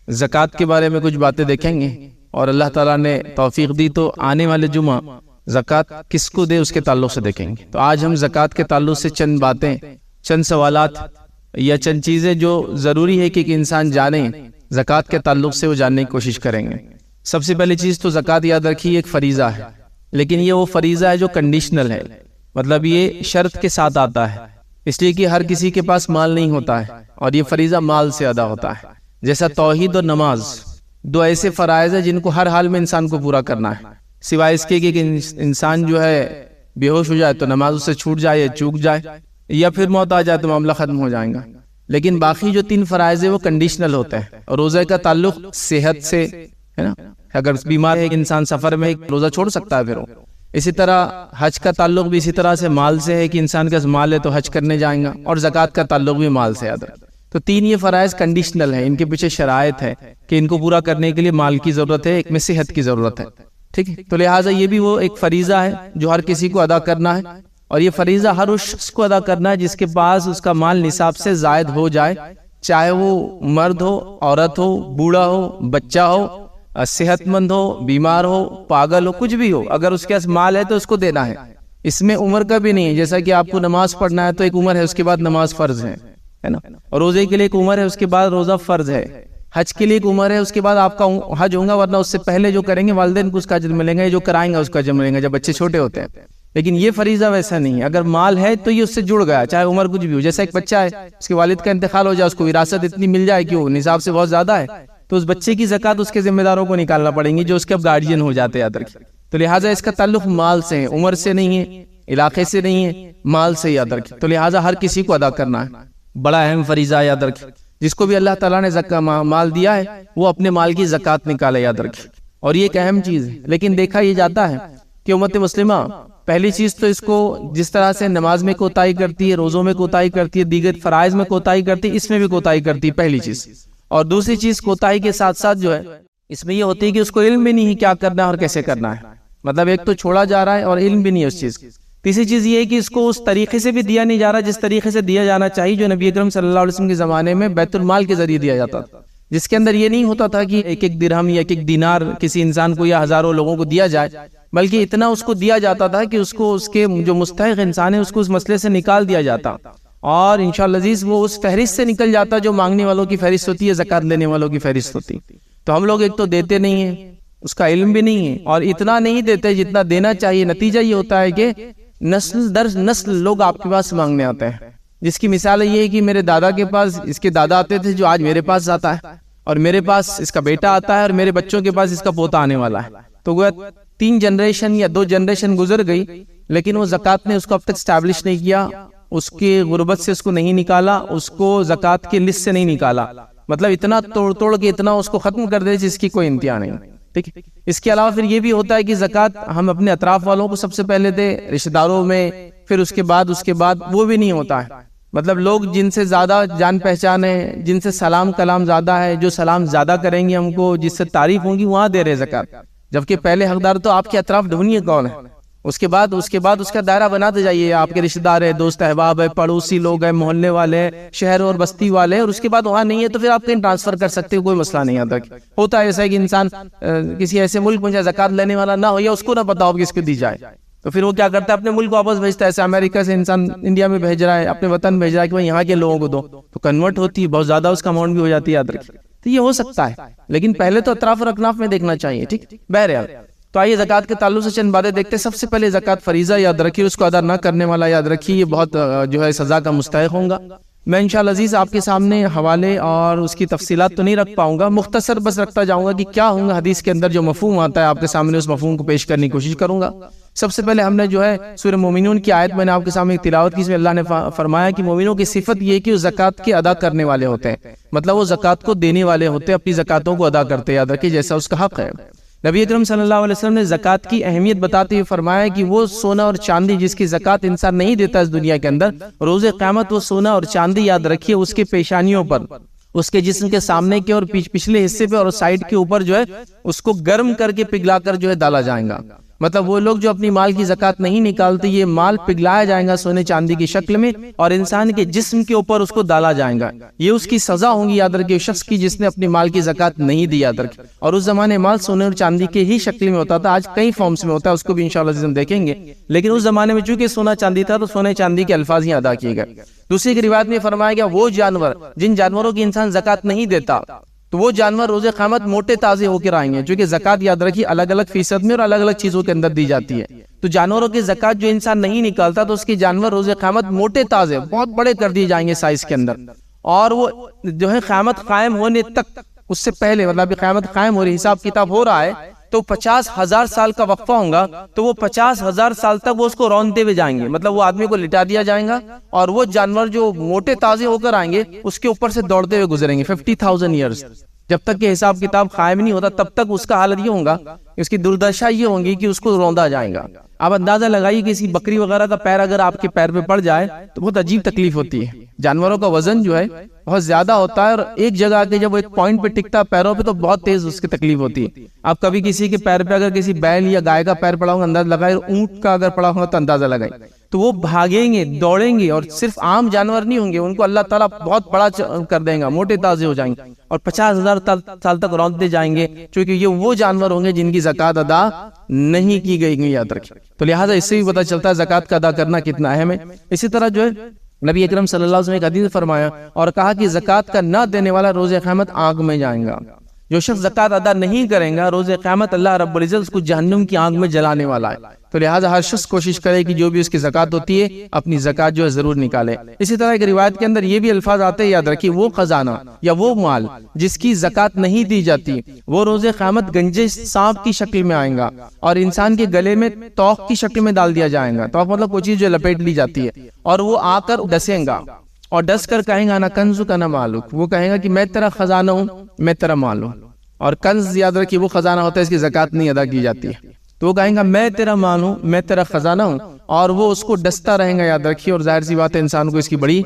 زکوٰۃ کے بارے میں کچھ باتیں دیکھیں گے، اور اللہ تعالیٰ نے توفیق دی تو آنے والے جمعہ زکوٰۃ کس کو دے اس کے تعلق سے دیکھیں گے۔ تو آج ہم زکوٰۃ کے تعلق سے چند باتیں، چند سوالات یا چند چیزیں جو ضروری ہے کہ انسان جانے، زکوٰۃ کے تعلق سے وہ جاننے کی کوشش کریں گے۔ سب سے پہلی چیز تو زکوٰۃ یاد رکھیے ایک فریضہ ہے، لیکن یہ وہ فریضہ ہے جو کنڈیشنل ہے، مطلب یہ شرط کے ساتھ آتا ہے، اس لیے کہ ہر کسی کے پاس مال نہیں ہوتا ہے، اور یہ فریضہ مال سے ادا ہوتا ہے۔ جیسا توحید اور نماز دو ایسے فرائض ہیں جن کو ہر حال میں انسان کو پورا کرنا ہے، سوائے اس کے کہ انسان جو ہے بے ہوش ہو جائے تو نماز اس سے چھوٹ جائے یا چوک جائے، یا پھر موت آ جائے تو معاملہ ختم ہو جائے گا۔ لیکن باقی جو 3 فرائض ہیں وہ کنڈیشنل ہوتے ہیں، اور روزے کا تعلق صحت سے ہے نا، اگر بیمار ہے انسان سفر میں روزہ چھوڑ سکتا ہے پھر وہ۔ اسی طرح حج کا تعلق بھی اسی طرح سے مال سے ہے کہ انسان کا مال ہے تو حج کرنے جائیں گا، اور زکوٰۃ کا تعلق بھی مال سے ہے۔ تو 3 یہ فرائض کنڈیشنل ہیں، ان کے پیچھے شرائط ہے کہ ان کو پورا کرنے کے لیے مال کی ضرورت ہے، ایک میں صحت کی ضرورت ہے، ٹھیک ہے۔ تو لہٰذا یہ بھی وہ ایک فریضہ ہے جو ہر کسی کو ادا کرنا ہے، اور یہ فریضہ ہر اس شخص کو ادا کرنا ہے جس کے پاس اس کا مال نصاب سے زائد ہو جائے، چاہے وہ مرد ہو، عورت ہو، بوڑھا ہو، بچہ ہو، صحت مند ہو، بیمار ہو، پاگل ہو، کچھ بھی ہو، اگر اس کے پاس مال ہے تو اس کو دینا ہے۔ اس میں عمر کا بھی نہیں ہے، جیسا کہ آپ کو نماز پڑھنا ہے تو ایک عمر ہے، اس کے بعد نماز فرض ہے نا، اور روزے کے لیے ایک عمر ہے، اس کے بعد روزہ فرض ہے، حج کے لیے ایک عمر ہے، اس کے بعد آپ کا حج ہوگا، ورنہ اس سے پہلے جو کریں گے والدین کو اس کا اجر ملے گا، جو کرائیں گا اس کا اجر ملے گا جب بچے چھوٹے ہوتے ہیں۔ لیکن یہ فریضہ ویسا نہیں ہے، اگر مال ہے تو یہ اس سے جڑ گیا، چاہے عمر کچھ بھی ہو۔ جیسا ایک بچہ ہے، اس کے والد کا انتقال ہو جائے، اس کو وراثت اتنی مل جائے کہ وہ نصاب سے بہت زیادہ ہے، تو اس بچے کی زکوٰۃ اس کے ذمہ داروں کو نکالنا پڑیں گی جو اس کے اب گارڈین ہو جاتے ہیں۔ تو لہٰذا اس کا تعلق مال سے ہے، عمر سے نہیں ہے، علاقے سے نہیں ہے، مال سے یاد رکھیں۔ تو لہٰذا ہر کسی کو ادا کرنا ہے، بڑا اہم فریضہ یاد رکھیں۔ جس کو بھی اللہ تعالیٰ نے مال دیا ہے وہ اپنے مال کی زکوٰۃ نکالے، یاد رکھیں، اور یہ ایک اہم چیز ہے۔ لیکن دیکھا یہ جاتا ہے کہ امت مسلمہ پہلی چیز تو اس کو جس طرح سے نماز میں کوتاہی کرتی ہے، روزوں میں کوتاہی کرتی ہے، دیگر فرائض میں کوتاہی کرتی ہے، اس میں بھی کوتاہی کرتی ہے، پہلی چیز۔ اور دوسری چیز کوتاہی کے ساتھ ساتھ جو ہے اس میں یہ ہوتی ہے کہ اس کو علم بھی نہیں ہے کیا کرنا ہے اور کیسے کرنا ہے، مطلب ایک تو چھوڑا جا رہا ہے اور علم بھی نہیں ہے اس چیز۔ تیسری چیز یہ ہے کہ اس کو اس طریقے سے بھی دیا نہیں جا رہا جس طریقے سے دیا جانا چاہیے جو نبی اکرم صلی اللہ علیہ وسلم کے زمانے میں بیت المال کے ذریعے دیا جاتا تھا، جس کے اندر یہ نہیں ہوتا تھا کہ ایک ایک درہم یا ایک ایک دینار کسی انسان کو یا ہزاروں لوگوں کو دیا جائے، بلکہ اتنا اس کو دیا جاتا تھا کہ اس کو اس کے جو مستحق انسان ہے اس کو اس مسئلے سے نکال دیا جاتا، اور انشاءاللہ عزیز وہ اس فہرست سے نکل جاتا جو مانگنے والوں کی فہرست ہوتی ہے، زکوٰۃ لینے والوں کی فہرست ہوتی۔ تو ہم لوگ ایک تو دیتے نہیں ہیں، اس کا علم بھی نہیں ہے، اور اتنا نہیں دیتے جتنا دینا چاہیے۔ نتیجہ یہ ہوتا ہے کہ نسل در نسل لوگ آپ کے پاس مانگنے آتے ہیں، جس کی مثال یہ ہے کہ میرے دادا کے پاس اس کے دادا آتے تھے جو آج میرے پاس آتا ہے، اور میرے پاس اس کا بیٹا آتا ہے، اور میرے بچوں کے پاس اس کا پوتا آنے والا ہے۔ تو وہ 3 جنریشن یا 2 جنریشن گزر گئی، لیکن وہ زکوٰۃ نے اس کو اب تک اسٹیبلش نہیں کیا، اس کی غربت سے اس کو نہیں نکالا، اس کو زکوٰۃ کی لسٹ سے نہیں نکالا، مطلب اتنا توڑ کے اتنا اس کو ختم کر دے جس کی کوئی انتہا نہیں، ٹھیک ہے۔ اس کے علاوہ پھر یہ بھی ہوتا ہے کہ زکوٰۃ ہم اپنے اطراف والوں کو سب سے پہلے دے، رشتہ داروں میں، پھر اس کے بعد وہ بھی نہیں ہوتا ہے، مطلب لوگ جن سے زیادہ جان پہچان ہے، جن سے سلام کلام زیادہ ہے، جو سلام زیادہ کریں گے ہم کو، جس سے تعریف ہوں گی وہاں دے رہے زکوٰۃ، جبکہ پہلے حقدار تو آپ کے اطراف ڈھونڈیے کون ہے، اس کے بعد اس کا دائرہ بناتے جائیے، آپ کے رشتہ دار ہے، دوست احباب ہے، پڑوسی لوگ ہیں، محلے والے ہیں، شہر اور بستی والے ہیں، اور اس کے بعد وہاں نہیں ہے تو پھر آپ کہیں ٹرانسفر کر سکتے ہو، کوئی مسئلہ نہیں آتا۔ ہوتا ہے ایسا ہے کہ انسان کسی ایسے ملک میں زکوٰۃ لینے والا نہ ہو یا اس کو نہ پتا ہو کہ کس کو دی جائے، تو پھر وہ کیا کرتا ہے اپنے ملک واپس بھیجتا ہے، ایسے امریکہ سے انسان انڈیا میں بھیج رہا ہے، اپنے وطن بھیج رہا ہے کہ یہاں کے لوگوں کو دو، تو کنورٹ ہوتی ہے، بہت زیادہ اس کا اماؤنٹ بھی ہو جاتی ہے، یاد رکھیں۔ تو یہ ہو سکتا ہے، لیکن پہلے تو اطراف اور اکناف میں دیکھنا چاہیے، ٹھیک۔ بہرحال تو آئیے زکوٰۃ کے تعلق سے چند باتیں دیکھتے ہیں۔ سب سے پہلے زکوٰۃ فریضہ یاد رکھیے، اس کو ادا نہ کرنے والا یاد رکھیے یہ بہت جو ہے سزا کا مستحق ہوں گا۔ میں انشاءاللہ عزیز آپ کے سامنے حوالے اور اس کی تفصیلات تو نہیں رکھ پاؤں گا، مختصر بس رکھتا جاؤں گا کہ کیا ہوں گا حدیث کے اندر جو مفہوم آتا ہے آپ کے سامنے اس مفہوم کو پیش کرنے کی کوشش کروں گا۔ سب سے پہلے ہم نے جو ہے سورہ مومنون کی آیت میں نے آپ کے سامنے تلاوت کی، اس میں اللہ نے فرمایا کہ مومنوں کی صفت یہ ہے کہ وہ زکوٰۃ کے ادا کرنے والے ہوتے ہیں، مطلب وہ زکوٰۃ کو دینے والے ہوتے ہیں، اپنی زکوٰتوں کو ادا کرتے، یاد رکھیے جیسا اس کا حق ہے۔ نبی اکرم صلی اللہ علیہ وسلم نے زکوٰۃ کی اہمیت بتاتے ہوئے فرمایا کہ وہ سونا اور چاندی جس کی زکوٰۃ انسان نہیں دیتا اس دنیا کے اندر، روز قیامت وہ سونا اور چاندی یاد رکھیے اس کے پیشانیوں پر، اس کے جسم کے سامنے کے اور پچھلے حصے پہ اور سائیڈ کے اوپر جو ہے اس کو گرم کر کے پگھلا کر جو ہے ڈالا جائے گا، مطلب وہ لوگ جو اپنی مال کی زکات نہیں نکالتے، یہ مال پگھلایا جائے گا سونے چاندی کی شکل میں اور انسان کے جسم کے اوپر اس کو ڈالا جائے گا. یہ اس کی سزا ہوں گی یاد رکھیے اس شخص کی جس نے اپنی مال کی زکات نہیں دی یاد رکھیے. اور اس زمانے مال سونے اور چاندی کے ہی شکل میں ہوتا تھا، آج کئی فارمز میں ہوتا ہے، اس کو بھی انشاءاللہ ہم دیکھیں گے. لیکن اس زمانے میں چونکہ سونا چاندی تھا تو سونے چاندی کے الفاظ ہی ادا کیے گئے. دوسری کی روایت میں فرمایا گیا وہ جانور جن جانوروں کی انسان زکات نہیں دیتا تو وہ جانور روز قیامت موٹے تازے ہو کر آئیں گے. چونکہ زکات یاد رکھیے الگ الگ فیصد میں اور الگ الگ چیزوں کے اندر دی جاتی ہے. تو جانوروں کی زکات جو انسان نہیں نکالتا تو اس کے جانور روز قیامت موٹے تازے بہت بڑے کر دیے جائیں گے سائز کے اندر. اور وہ جو ہے قیامت قائم ہونے تک، اس سے پہلے مطلب قیامت قائم ہو رہی، حساب کتاب ہو رہا ہے تو 50,000 سال کا وقفہ ہوگا تو وہ 50,000 سال تک وہ اس کو رونتے ہوئے جائیں گے. مطلب وہ آدمی کو لٹا دیا جائے گا اور وہ جانور جو موٹے تازے ہو کر آئیں گے اس کے اوپر سے دوڑتے ہوئے گزریں گے 50,000 ایئرز. جب تک کہ حساب کتاب قائم نہیں ہوتا تب تک اس کا حالت یہ ہوگا، اس کی دردشا یہ ہوگی کہ اس کو روندا جائے گا. آپ اندازہ لگائیے کہ کسی بکری وغیرہ کا پیر اگر آپ کے پیر پہ پڑ جائے تو بہت عجیب تکلیف ہوتی ہے. جانوروں کا وزن جو ہے بہت زیادہ ہوتا ہے اور ایک جگہ آ کے جب وہ ایک پوائنٹ پہ ٹکتا ہے پیروں پہ تو بہت تیز اس کی تکلیف ہوتی ہے. آپ کبھی کسی کے پیر پہ اگر کسی بیل یا گائے کا پیر پڑا ہوگا اندازہ لگائے، اونٹ کا اگر پڑا ہوگا تو اندازہ لگائے، تو وہ بھاگیں گے دوڑیں گے اور صرف عام جانور نہیں ہوں گے، ان کو اللہ تعالیٰ بہت بڑا کر دیں گا، موٹے تازے ہو جائیں گے اور 50,000 سال تک رونتے جائیں گے، چونکہ یہ وہ جانور ہوں گے جن کی زکات ادا نہیں کی گئی. یاد رکھیں. تو لہٰذا اس سے بھی پتہ چلتا ہے زکات کا ادا کرنا کتنا اہم ہے. اسی طرح جو ہے نبی اکرم صلی اللہ علیہ وسلم نے ایک حدیث فرمایا اور کہا کہ زکات کا نہ دینے والا روز قیامت آگ میں جائے گا. جو شخص زکات ادا نہیں کرے گا روز قیامت اللہ رب العزت اس کو جہنم کی آگ میں جلانے والا ہے. تو لہٰذا ہر شخص کوشش کرے کہ جو بھی اس کی زکات ہوتی ہے اپنی زکات جو ہے ضرور نکالے. اسی طرح ایک روایت کے اندر یہ بھی الفاظ آتے ہیں، یاد رکھیے وہ خزانہ یا وہ مال جس کی زکات نہیں دی جاتی وہ روز قیامت گنجے سانپ کی شکل میں آئے گا اور انسان کے گلے میں توق کی شکل میں ڈال دیا جائے گا. توق مطلب کوئی چیز جو لپیٹ لی جاتی ہے اور وہ آ کر ڈسیں گا اور ڈس کر کہیں گا نہ کنز کا نہ مالک. وہ کہیں گا کہ میں تیرا خزانہ ہوں، میں تیرا مال ہوں. اور کنز یاد رکھیے وہ خزانہ ہوتا ہے اس کی زکات نہیں ادا کی جاتی ہے. تو وہ کہیں گا میں تیرا مال ہوں، میں تیرا خزانہ ہوں، اور وہ اس کو ڈستا رہیں گا. یاد رکھیے اور ظاہر سی بات ہے انسان کو اس کی بڑی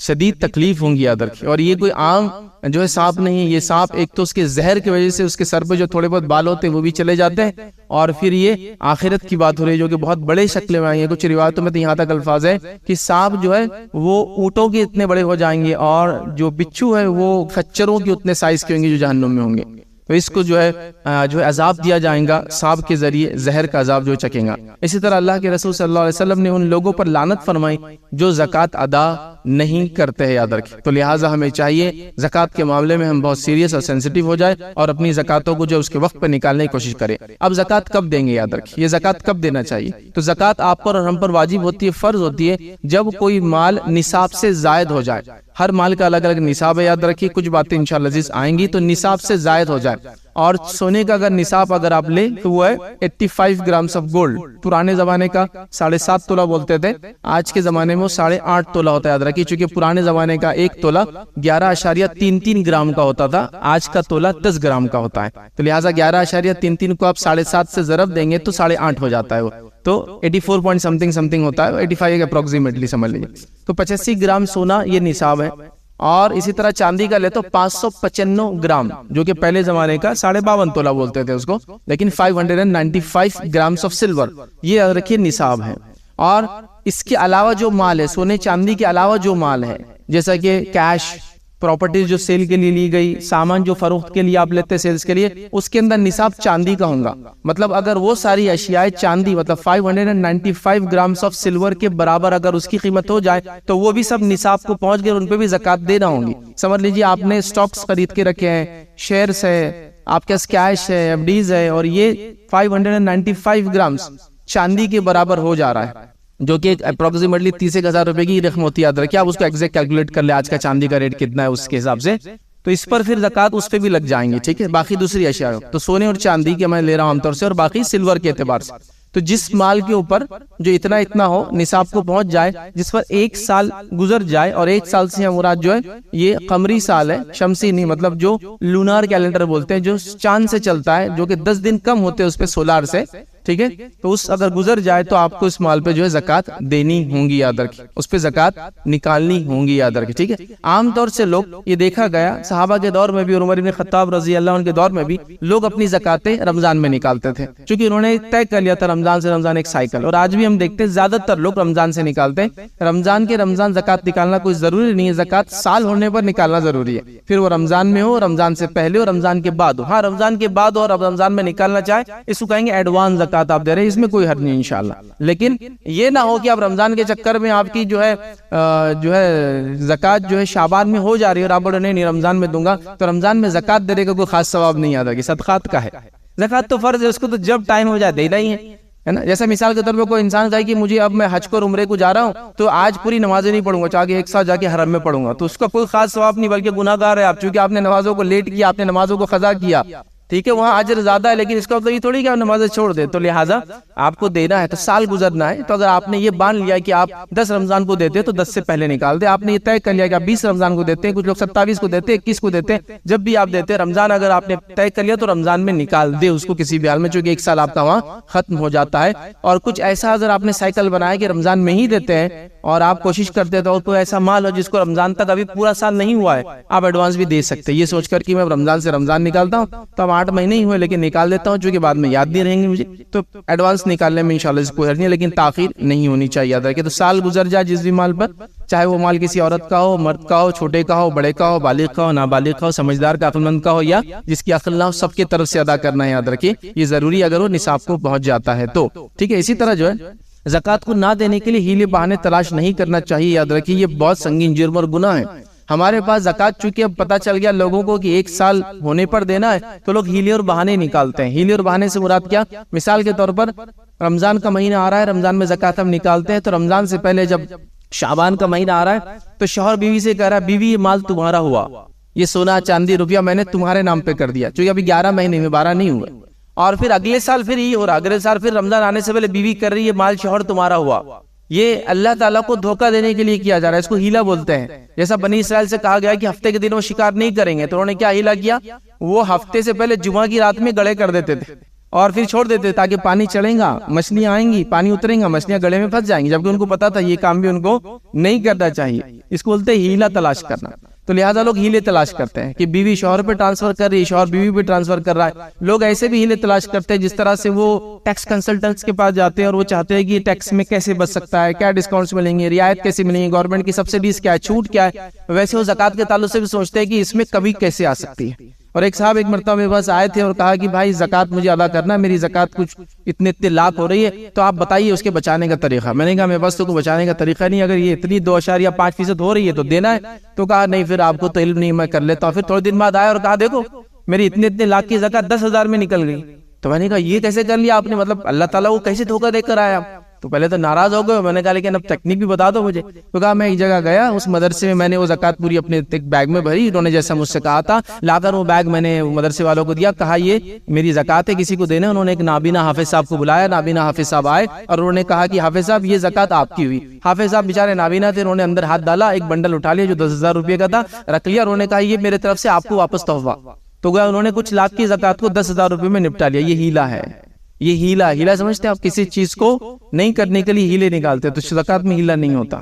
شدید تکلیف ہوں گی. یاد رکھیے اور یہ کوئی عام جو ہے سانپ نہیں ہے. یہ سانپ ایک تو اس کے زہر کی وجہ سے اس کے سر پہ جو تھوڑے بہت بال ہوتے ہیں وہ بھی چلے جاتے ہیں اور پھر یہ آخرت کی بات ہو رہی ہے جو کہ بہت بڑے شکل میں آئی ہے. کچھ روایتوں میں تو یہاں تک الفاظ ہے کہ سانپ جو ہے وہ اونٹوں کے اتنے بڑے ہو جائیں گے اور جو بچھو ہے وہ خچروں کے اتنے سائز کے ہوں گے جو جہنم میں ہوں گے. تو اس کو جو ہے عذاب دیا جائے گا سانپ کے ذریعے، زہر کا عذاب جو چکیں گا. اسی طرح اللہ کے رسول صلی اللہ علیہ وسلم نے ان لوگوں پر لعنت فرمائی جو زکات ادا نہیں کرتے ہیں. یاد رکھیں. تو لہٰذا ہمیں چاہیے زکات کے معاملے میں ہم بہت سیریس اور سینسٹیو ہو جائے اور اپنی زکاتوں کو جو اس کے وقت پہ نکالنے کی کوشش کریں. اب زکات کب دیں گے؟ یاد رکھیں یہ زکات کب دینا چاہیے. تو زکات آپ پر اور ہم پر واجب ہوتی ہے، فرض ہوتی ہے جب کوئی مال نصاب سے زائد ہو جائے. ہر مال کا الگ الگ نصاب ہے. یاد رکھیے کچھ باتیں انشاءاللہ عزیز آئیں گی. تو نصاب سے زائد ہو جائے اور سونے کا اگر نصاب اگر آپ لیں تو وہ ہے 85 گرامز آف گولڈ. پرانے زمانے کا 7.5 تولہ بولتے تھے، آج کے زمانے میں وہ 8.5 تولہ ہوتا ہے. یاد رکھیے چونکہ پرانے زمانے کا ایک تولہ 11.33 گرام کا ہوتا تھا، آج کا تولہ 10 گرام کا ہوتا ہے. تو لہٰذا 11.33 کو آپ 7.5 سے ضرب دیں گے تو 8.5 ہو جاتا ہے. وہ تو 84 پوائنٹ سمتنگ ہوتا ہے، 85 اپروکسیمیٹلی سمجھ لیجیے. تو 85 گرام سونا یہ نصاب ہے. اور اسی طرح چاندی کا لے تو 595 گرام جو کہ پہلے زمانے کا 52.5 تولہ بولتے تھے اس کو، لیکن 595 گرامز آف سلور یہ یاد رکھیے نصاب ہے. اور اس کے علاوہ جو مال ہے، سونے چاندی کے علاوہ جو مال ہے جیسا کہ کیش، پراپرٹیز جو سیل کے لیے لی گئی، سامان جو فروخت کے لیے آپ لیتے سیلز کے لیے، اس کے اندر نصاب چاندی کا ہوگا. مطلب اگر وہ ساری اشیاء چاندی مطلب 595 گرامز آف سلور کے برابر اگر اس کی قیمت ہو جائے تو وہ بھی سب نصاب کو پہنچ گئے، ان پہ بھی زکات دینا ہوگی. سمجھ لیجیے آپ نے سٹاکس خرید کے رکھے ہیں، شیئرز ہے، آپ کے کیش ہے، ایف ڈیز ہے، اور یہ 595 گرامز چاندی کے برابر ہو جا رہا ہے جو کہ اپروکسیمیٹلی 30,000 روپے کی رقم ہوتی ہے. یاد رکھیے آپ اس کو ایگزیکٹ کیلکولیٹ کر لیں آج کا چاندی کا ریٹ کتنا ہے اس کے حساب سے، تو اس پر پھر زکات اس پہ بھی لگ جائیں گے. ٹھیک ہے. باقی دوسری اشیاء تو سونے اور چاندی کے میں لے رہا ہوں عام طور سے، اور باقی سلور کے اعتبار سے. تو جس مال کے اوپر جو اتنا ہو نصاب کو پہنچ جائے، جس پر 1 سال گزر جائے، اور 1 سال سے مراد جو ہے یہ قمری سال ہے، شمسی نہیں، مطلب جو لونار کیلنڈر بولتے ہیں جو چاند سے چلتا ہے، جو کہ 10 دن کم ہوتے ہیں اس پہ سولار سے. ٹھیک ہے، تو اس اگر گزر جائے تو آپ کو اس مال پہ جو ہے زکوٰۃ دینی ہوں گی، یاد رکھیے، اس پہ زکوٰۃ نکالنی ہوں گی، یاد رکھیے، ٹھیک ہے۔ عام طور سے لوگ یہ دیکھا گیا صحابہ کے دور میں بھی اور عمر بن خطاب رضی اللہ عنہ کے دور میں بھی لوگ اپنی زکاتیں رمضان میں نکالتے تھے، چونکہ انہوں نے طے کر لیا تھا رمضان سے رمضان ایک سائیکل، اور آج بھی ہم دیکھتے ہیں زیادہ تر لوگ رمضان سے نکالتے ہیں۔ رمضان کے رمضان زکات نکالنا کوئی ضروری نہیں ہے، زکات سال ہونے پر نکالنا ضروری ہے، پھر وہ رمضان میں ہو، رمضان سے پہلے ہو، رمضان کے بعد ہو۔ ہاں رمضان کے بعد اور اب رمضان میں نکالنا چاہے اس کو کہیں گے ایڈوانس زکات آپ دے رہے ہیں، اس میں کوئی حرج نہیں انشاءاللہ، لیکن یہ نہ ہو کہ آپ رمضان کے چکر میں آپ کی جو ہے زکات جو ہے شعبان میں ہو جا رہی ہے اور آپ بولے نہیں رمضان میں دوں گا، تو رمضان میں زکات دینے کا کوئی خاص ثواب نہیں آتا کہ صدقات کا ہے۔ زکات تو فرض ہے، اس کو تو جب ٹائم ہو جائے دینا ہی ہے نا۔ جیسا مثال کے طور پہ کوئی انسان کہے کہ مجھے اب میں حج کو اور عمرے کو جا رہا ہوں تو آج پوری نمازیں نہیں پڑھوں گا، چاہے ایک ساتھ جا کے حرم میں پڑھوں گا، تو اس کا کوئی خاص ثواب نہیں بلکہ گناہ گار ہے آپ، چونکہ آپ نے نمازوں کو لیٹ کیا، آپ نے نمازوں کو قضا کیا، ٹھیک ہے، وہاں اجر زیادہ ہے، لیکن اس کا مطلب یہ تھوڑی کہ آپ نمازیں چھوڑ دیں، تو لہٰذا آپ کو دینا ہے تو سال گزرنا ہے۔ تو اگر آپ نے یہ باندھ لیا کہ آپ 10 رمضان کو دیتے ہیں تو 10 سے پہلے نکال دیں، آپ نے یہ طے کر لیا کہ آپ 20 رمضان کو دیتے ہیں، کچھ لوگ 27 کو دیتے ہیں، 21 کو دیتے ہیں، جب بھی آپ دیتے ہیں رمضان اگر آپ نے طے کر لیا تو رمضان میں نکال دے اس کو کسی بھی حال میں، چونکہ ایک سال آپ کا وہاں ختم ہو جاتا ہے۔ اور کچھ ایسا اگر آپ نے سائیکل بنایا کہ رمضان میں ہی دیتے ہیں اور آپ کوشش کرتے تو کوئی ایسا مال ہو جس کو رمضان تک ابھی پورا سال نہیں ہوا ہے، آپ ایڈوانس بھی دے سکتے ہیں، یہ سوچ کر کہ میں رمضان سے رمضان نکالتا ہوں تو اب 8 مہینے ہی ہوئے لیکن نکال دیتا ہوں، چونکہ بعد میں یاد نہیں رہیں گے مجھے، تو ایڈوانس نکالنے میں انشاءاللہ اس کوئی حرج نہیں ہے، لیکن تاخیر نہیں ہونی چاہیے، یاد رکھیں۔ تو سال گزر جائے جس بھی مال پر، چاہے وہ مال کسی عورت کا ہو، مرد کا ہو، چھوٹے کا ہو، بڑے کا ہو، بالغ کا ہو، نابالغ کا ہو، سمجھدار کا، عقل مند کا ہو یا جس کی عقل نہ ہو، سب کی طرف سے ادا کرنا ہے، یاد رکھیے یہ ضروری اگر وہ نصاب کو پہنچ جاتا ہے تو، ٹھیک ہے۔ اسی طرح جو ہے زکوٰۃ کو نہ دینے کے لیے ہیلے بہانے تلاش نہیں کرنا چاہیے، یاد رکھیے یہ بہت سنگین جرم اور گناہ ہے۔ ہمارے پاس زکوٰۃ چونکہ اب پتہ چل گیا لوگوں کو کہ 1 سال ہونے پر دینا ہے، تو لوگ ہیلے اور بہانے نکالتے ہیں۔ ہیلے اور بہانے سے مراد کیا؟ مثال کے طور پر رمضان کا مہینہ آ رہا ہے، رمضان میں زکوٰۃ ہم نکالتے ہیں، تو رمضان سے پہلے جب شعبان کا مہینہ آ رہا ہے تو شوہر بیوی سے کہہ رہا ہے بیوی یہ مال تمہارا ہوا، یہ سونا چاندی روپیہ میں نے تمہارے نام پہ کر دیا، چونکہ ابھی 11 مہینے میں 12 نہیں ہوئے، اور پھر اگلے سال پھر یہ ہو رہا، اگلے سال پھر رمضان آنے سے پہلے بیوی کر رہی ہے مال شوہر تمہارا ہوا۔ یہ اللہ تعالیٰ کو دھوکہ دینے کے لیے کیا جا رہا ہے، اس کو ہیلا بولتے ہیں۔ جیسا بنی اسرائیل سے کہا گیا کہ ہفتے کے دن وہ شکار نہیں کریں گے، تو انہوں نے کیا ہیلا کیا؟ وہ ہفتے سے پہلے جمعہ کی رات میں گڑھے کر دیتے تھے اور پھر چھوڑ دیتے تاکہ پانی چڑھے گا، مچھلیاں آئیں گی، پانی اتریں گا، مچھلیاں گڑھے میں پھنس جائیں گی، جبکہ ان کو پتا تھا یہ کام بھی ان کو نہیں کرنا چاہیے۔ اس کو بولتے ہیں ہیلا تلاش کرنا۔ تو لہٰذا لوگ ہیلے تلاش کرتے ہیں کہ بیوی شوہر پہ ٹرانسفر کر رہی ہے، شوہر بیوی پہ ٹرانسفر کر رہا ہے۔ لوگ ایسے بھی ہیلے تلاش کرتے ہیں جس طرح سے وہ ٹیکس کنسلٹنٹس کے پاس جاتے ہیں اور وہ چاہتے ہیں کہ یہ ٹیکس میں کیسے بچ سکتا ہے، کیا ڈسکاؤنٹس ملیں گے، رعایت کیسے ملیں گی، گورنمنٹ کی سبسڈیز کیا ہے، چھوٹ کیا ہے، ویسے وہ زکوٰۃ کے تعلق سے بھی سوچتے ہیں کہ اس میں کمی کیسے آ سکتی ہے۔ اور ایک صاحب ایک مرتبہ میرے پاس آئے تھے اور کہا کہ بھائی زکوٰۃ مجھے ادا کرنا ہے، میری زکوٰۃ کچھ اتنے لاکھ ہو رہی ہے، تو آپ بتائیے اس کے بچانے کا طریقہ۔ میں نے کہا میرے پاس تو کوئی بچانے کا طریقہ نہیں، اگر یہ اتنی 2.5% ہو رہی ہے تو دینا ہے۔ تو کہا نہیں پھر آپ کو تو علم نہیں، میں کر لیتا ہوں۔ پھر تھوڑے دن بعد آیا اور کہا دیکھو میری اتنے لاکھ کی زکوٰۃ 10,000 میں نکل گئی۔ تو میں نے کہا یہ کیسے کر لیا آپ نے، مطلب اللہ تعالیٰ کو کیسے دھوکہ دے کر آیا؟ تو پہلے تو ناراض ہو گئے، میں نے کہا لیکن اب تکنیک بھی بتا دو مجھے۔ تو کہا میں ایک جگہ گیا، اس مدرسے میں نے وہ زکوٰۃ پوری اپنے ایک بیگ میں بھری، انہوں نے جیسا مجھ سے کہا تھا لا کر وہ بیگ میں نے مدرسے والوں کو دیا، کہا یہ میری زکوٰۃ ہے کسی کو دینا۔ انہوں نے ایک نابینا حافظ صاحب کو بلایا، نابینا حافظ صاحب آئے اور انہوں نے کہا کہ حافظ صاحب یہ زکوٰۃ آپ کی ہوئی۔ حافظ صاحب بیچارے نابینا تھے، انہوں نے اندر ہاتھ ڈالا، ایک بنڈل اٹھا لیا جو 10,000 روپے کا تھا، رکھ لیا، اور انہوں نے کہا یہ میرے طرف سے آپ کو واپس تحفہ۔ تو گیا انہوں نے کچھ لاکھ کی زکوٰۃ کو 10,000 روپے میں نپٹا لیا۔ یہ ہیلا ہے، یہ ہیلا سمجھتے ہیں آپ؟ کسی چیز کو نہیں کرنے کے لیے ہیلے نکالتے، تو زکوٰۃ میں ہیلا نہیں ہوتا۔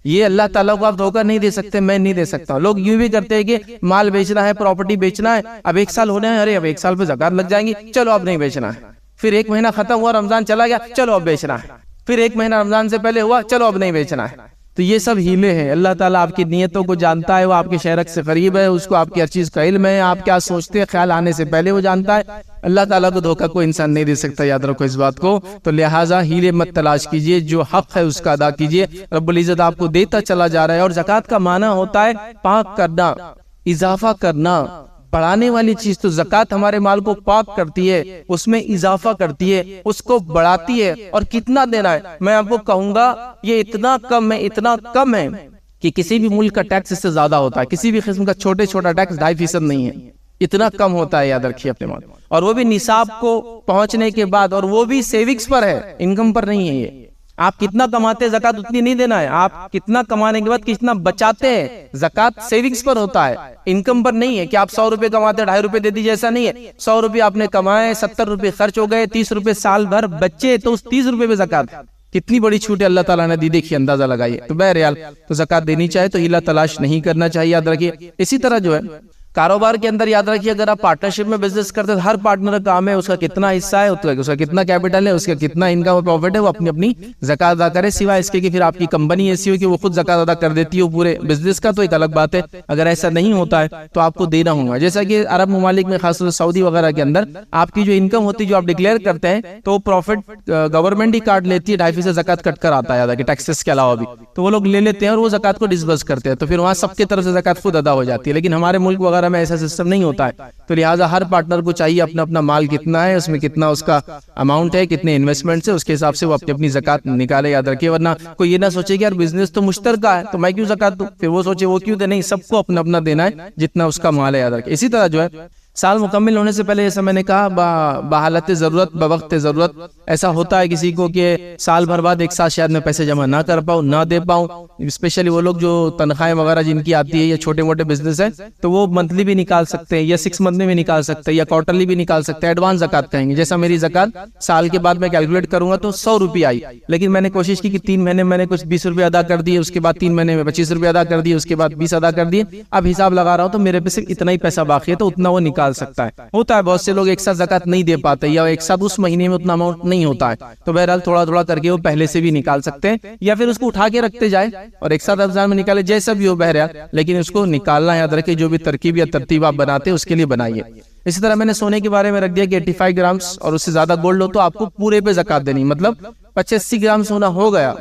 یہ اللہ تعالیٰ کو آپ دھوکہ نہیں دے سکتے، میں نہیں دے سکتا۔ لوگ یوں بھی کرتے ہیں کہ مال بیچنا ہے، پراپرٹی بیچنا ہے، اب 1 سال ہونے ہیں، ارے اب 1 سال پہ زکوٰۃ لگ جائیں گی، چلو اب نہیں بیچنا ہے۔ پھر 1 مہینہ ختم ہوا، رمضان چلا گیا، چلو اب بیچنا ہے۔ پھر 1 مہینہ رمضان سے پہلے ہوا، چلو اب نہیں بیچنا ہے۔ تو یہ سب ہیلے ہیں۔ اللہ تعالیٰ آپ کی نیتوں کو جانتا ہے، وہ آپ کے شہرک سے قریب ہے، اس کو آپ کی ہر چیز کا علم ہے، آپ کیا سوچتے ہیں خیال آنے سے پہلے وہ جانتا ہے۔ اللہ تعالیٰ کو دھوکہ کوئی انسان نہیں دے سکتا، یاد رکھو اس بات کو۔ تو لہٰذا ہیلے مت تلاش کیجئے، جو حق ہے اس کا ادا کیجئے، رب العزت آپ کو دیتا چلا جا رہا ہے۔ اور زکوٰۃ کا معنی ہوتا ہے پاک کرنا، اضافہ کرنا، بڑھانے والی چیز۔ تو زکوٰۃ ہمارے مال کو پاک کرتی ہے، اس میں اضافہ کرتی ہے، اس کو بڑھاتی ہے۔ اور کتنا دینا ہے میں آپ کو کہوں گا، یہ اتنا کم ہے، اتنا کم ہے کہ کسی بھی ملک کا ٹیکس اس سے زیادہ ہوتا ہے، کسی بھی قسم کا چھوٹا ٹیکس 2.5% نہیں ہے، اتنا کم ہوتا ہے، یاد رکھیے اپنے مال۔ اور وہ بھی نصاب کو پہنچنے کے بعد، اور وہ بھی سیونگز پر ہے، انکم پر نہیں ہے یہ۔ آپ کتنا کماتے ہیں زکات اتنی نہیں دینا ہے، آپ کتنا کمانے کے بعد کتنا بچاتے ہیں، زکات سیونگز پر ہوتا ہے، انکم پر نہیں ہے کہ آپ 100 روپے کماتے 2.5 روپے دے دیجیے، ایسا نہیں ہے۔ 100 روپے آپ نے کمائے، 70 روپے خرچ ہو گئے، 30 روپے سال بھر بچے تو اس 30 روپے پہ زکات، کتنی بڑی چھوٹ ہے اللہ تعالیٰ نے دی، دیکھیے اندازہ لگائیے۔ تو بہرحال تو زکات دینی چاہے تو ہیلا تلاش نہیں کرنا چاہیے، یاد رکھیے۔ اسی طرح جو ہے کاروبار کے اندر یاد رکھیے، اگر آپ پارٹنرشپ میں بزنس کرتے ہیں، ہر پارٹنر کا کام ہے اس کا کتنا حصہ ہے، اس کا کتنا کیپٹل ہے، اس کا کتنا انکم اور پروفٹ ہے، وہ اپنی اپنی زکات ادا کرے، سوائے اس کے کہ پھر آپ کی کمپنی ایسی ہو کہ وہ خود زکات ادا کر دیتی ہو پورے بزنس کا، تو ایک الگ بات ہے۔ اگر ایسا نہیں ہوتا ہے تو آپ کو دینا ہوگا، جیسا کہ عرب ممالک میں خاص طور سے سعودی وغیرہ کے اندر آپ کی جو انکم ہوتی ہے جو آپ ڈکلیئر کرتے ہیں تو پروفٹ گورنمنٹ ہی کاٹ لیتی ہے، 2.5% زکات کٹ کر آتا ہے ٹیکسز کے علاوہ بھی، تو وہ لوگ لے لیتے ہیں اور وہ زکات کو ڈسبرس کرتے ہیں، تو پھر وہاں سب کی طرف سے زکات خود ادا ہو جاتی ہے۔ لیکن ہمارے ملک وغیرہ میں ایسا سسٹم نہیں ہوتا ہے، تو لہٰذا ہر پارٹنر کو چاہیے اپنا اپنا مال کتنا ہے، اس میں کتنا اس کا اماؤنٹ ہے، کتنے انویسٹمنٹ ہے، اس کے حساب سے وہ اپنی اپنی زکات نکالے، یاد رکھیے۔ ورنہ کوئی یہ نہ سوچے کہ یار بزنس تو مشترکہ ہے تو میں کیوں زکات دوں، پھر وہ سوچے وہ کیوں دے، نہیں، سب کو اپنا اپنا دینا ہے جتنا اس کا مال ہے، یاد رکھیے۔ اسی طرح جو ہے سال مکمل ہونے سے پہلے، جیسا میں نے کہا، بحالت ضرورت، بوقت ضرورت، ایسا ہوتا ہے کسی کو کہ سال بھر بعد ایک ساتھ شاید میں پیسے جمع نہ کر پاؤں، نہ دے پاؤں، اسپیشلی وہ لوگ جو تنخواہیں وغیرہ جن کی آتی ہے یا چھوٹے موٹے بزنس ہے، تو وہ منتھلی بھی نکال سکتے ہیں یا 6 منتھ میں بھی نکال سکتے ہیں یا کوارٹرلی بھی نکال سکتے ہیں، ایڈوانس زکات کہیں گے۔ جیسا میری زکات سال کے بعد میں کیلکولیٹ کروں گا تو 100 روپے آئی، لیکن میں نے کوشش کی کہ 3 مہینے میں نے کچھ 20 روپے ادا کر دیے، اس کے بعد 3 مہینے میں 25 روپے ادا کر دیے، اس کے بعد 20 ادا کر دیے، اب حساب لگا رہا ہوں تو میرے پہ صرف اتنا ہی پیسہ باقی ہے، تو اتنا وہ نکال سکتا ہے۔ ہوتا ہے بہت سے لوگ ایک ساتھ زکات نہیں دے پاتے یا ایک ساتھ اس مہینے میں اتنا اماؤنٹ نہیں ہوتا ہے، تو بہرحال تھوڑا تھوڑا کر کے وہ پہلے سے بھی نکال سکتے ہیں یا پھر اس کو اٹھا کے رکھتے جائے اور ایک ساتھ رمضان میں نکالے، جیسا بھی ہو بہرحال، لیکن اس کو نکالنا یاد رکھے، جو بھی ترکیب یا ترتیب آپ بناتے ہیں اس کے لیے بنائیے۔ اسی طرح میں نے سونے کے بارے میں رکھ دیا کہ 85 گرامز اور اس سے زیادہ گولڈ ہو تو آپ کو پورے پہ زکات دینی، مطلب 85 گرام سونا ہو گیا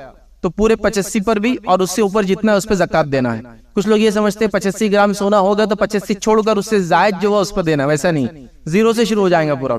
تو پورے 85 پر بھی اور اس سے اوپر جتنا ہے اس پہ زکات دینا ہے۔ کچھ لوگ یہ سمجھتے ہیں 85 گرام سونا ہوگا تو 85 چھوڑ کر اس سے زائد جو ہے اس پر دینا، ویسا نہیں، 0 سے شروع ہو جائیں گا پورا۔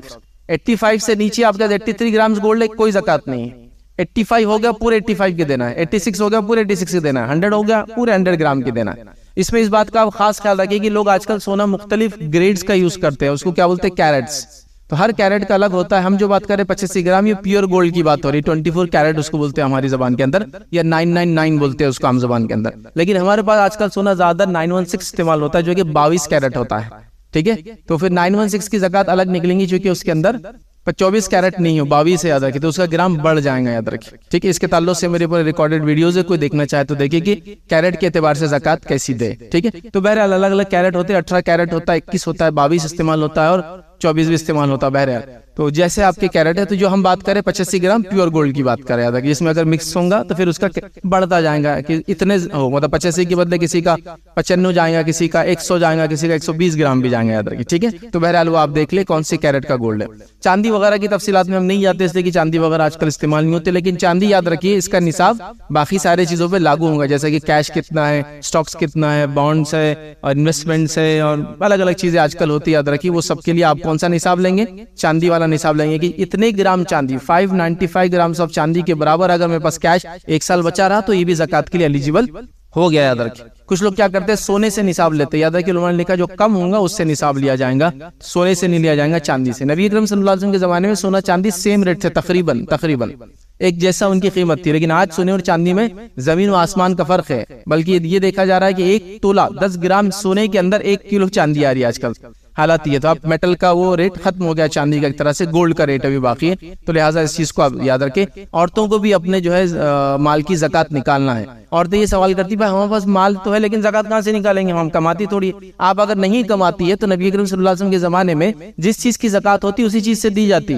85 سے نیچے آپ کا 83 گرامز گولڈ ہے، کوئی زکات نہیں ہے۔ 85 ہو گیا پورے 85 کے دینا ہے، 86 ہو گیا پورے 86 کے دینا ہے، 100 ہو گیا پورے 100 گرام کے دینا ہے۔ اس میں اس بات کا خاص خیال رکھیں کہ لوگ آج کل سونا مختلف گریڈز کا یوز کرتے ہیں، اس کو کیا بولتے ہیں، کیرٹس، تو ہر کیرٹ کا الگ ہوتا ہے۔ ہم جو بات کر رہے ہیں 85 گرام، یہ پیور گولڈ کی بات ہو رہی ہے، 24 کیرٹ اس کو بولتے ہیں ہماری زبان کے اندر، یا 999 بولتے ہیں اس کو عام زبان کے اندر، لیکن ہمارے پاس آج کل سونا زیادہ 916 استعمال ہوتا ہے جو کہ 22 کیرٹ ہوتا ہے، ٹھیک ہے؟ تو پھر 916 کی زکات الگ نکلیں گی چونکہ اس کے اندر 24 کیرٹ نہیں ہو، 22 ہے، یاد رکھیں، تو اس کا گرام بڑھ جائیں گا، یاد رکھیں، ٹھیک ہے؟ اس کے تعلق سے میرے پر ریکارڈڈ ویڈیوز ہے، کوئی دیکھنا چاہے تو دیکھیں کہ کیرٹ کے اعتبار سے زکات کیسی دے، ٹھیک ہے؟ تو بہرحال الگ الگ کیرٹ ہوتے ہیں، 18 کیرٹ ہوتا ہے، 21 ہوتا ہے، 22 استعمال ہوتا ہے اور 24 بھی استعمال ہوتا ہے، بہرحال تو جیسے آپ کے کیرٹ ہے۔ تو جو ہم بات کریں 85 گرام پیور گولڈ کی بات کریں، یاد رکھیں، جس میں اگر مکس ہوگا تو پھر اس کا بڑھتا جائے گا کہ اتنے ہو، مطلب 85 کے بدلے کسی کا 95 جائے گا، کسی کا 100 جائے گا، کسی کا 120 گرام بھی جائیں گا، یاد رکھیں، ٹھیک ہے؟ تو بہرحال وہ آپ دیکھ لیں کون سی کیرٹ کا گولڈ ہے۔ چاندی وغیرہ کی تفصیلات میں ہم نہیں جاتے، اس لیے کہ چاندی وغیرہ آج کل استعمال نہیں ہوتے، لیکن چاندی یاد رکھیے اس کا نصاب باقی سارے چیزوں پہ لاگو ہوگا، جیسے کہ کیش کتنا ہے، سٹاکس کتنا ہے، بانڈز ہے اور انویسٹمنٹس ہے اور الگ الگ چیزیں آج کل ہوتی ہے، یاد رکھیے وہ سب کے لیے آپ کون سا نصاب لیں گے، چاندی والا نصاب لیں گے کہ اتنے گرام چاندی، 595 گرامز آف چاندی کے برابر اگر میرے پاس کیش 1 سال بچا رہا تو یہ بھی زکات کے لیے ایلیجیبل ہو گیا، یاد رکھیں۔ کچھ لوگ کیا کرتے ہیں سونے سے نصاب لیتے ہیں، یاد رکھیں علماء نے لکھا جو کم ہوگا اس سے نصاب لیا جائے گا، سونے سے نہیں لیا جائے گا، چاندی سے۔ نبی اکرم صلی اللہ علیہ وسلم کے زمانے میں سونا چاندی سیم ریٹ سے تقریباً ایک جیسا ان کی قیمت تھی، لیکن آج سونے اور چاندی میں زمین و آسمان کا فرق ہے، بلکہ یہ دیکھا جا رہا ہے کہ 1 تولہ 10 گرام سونے کے اندر 1 کلو چاندی آ رہی ہے آج کل، حالات یہ تو اب میٹل کا وہ ریٹ ختم ہو گیا، چاندی کا ایک طرح سے گولڈ کا ریٹ ابھی باقی ہے، تو لہٰذا اس چیز کو آپ یاد رکھیں۔ عورتوں کو بھی اپنے جو ہے مال کی زکات نکالنا ہے۔ عورتیں یہ سوال کرتی بھائی ہمارے پاس مال تو ہے لیکن زکات کہاں سے نکالیں گے، ہم کماتی تھوڑی۔ آپ اگر نہیں کماتی ہے تو نبی کریم صلی اللہ علیہ وسلم کے زمانے میں جس چیز کی زکات ہوتی اسی چیز سے دی جاتی،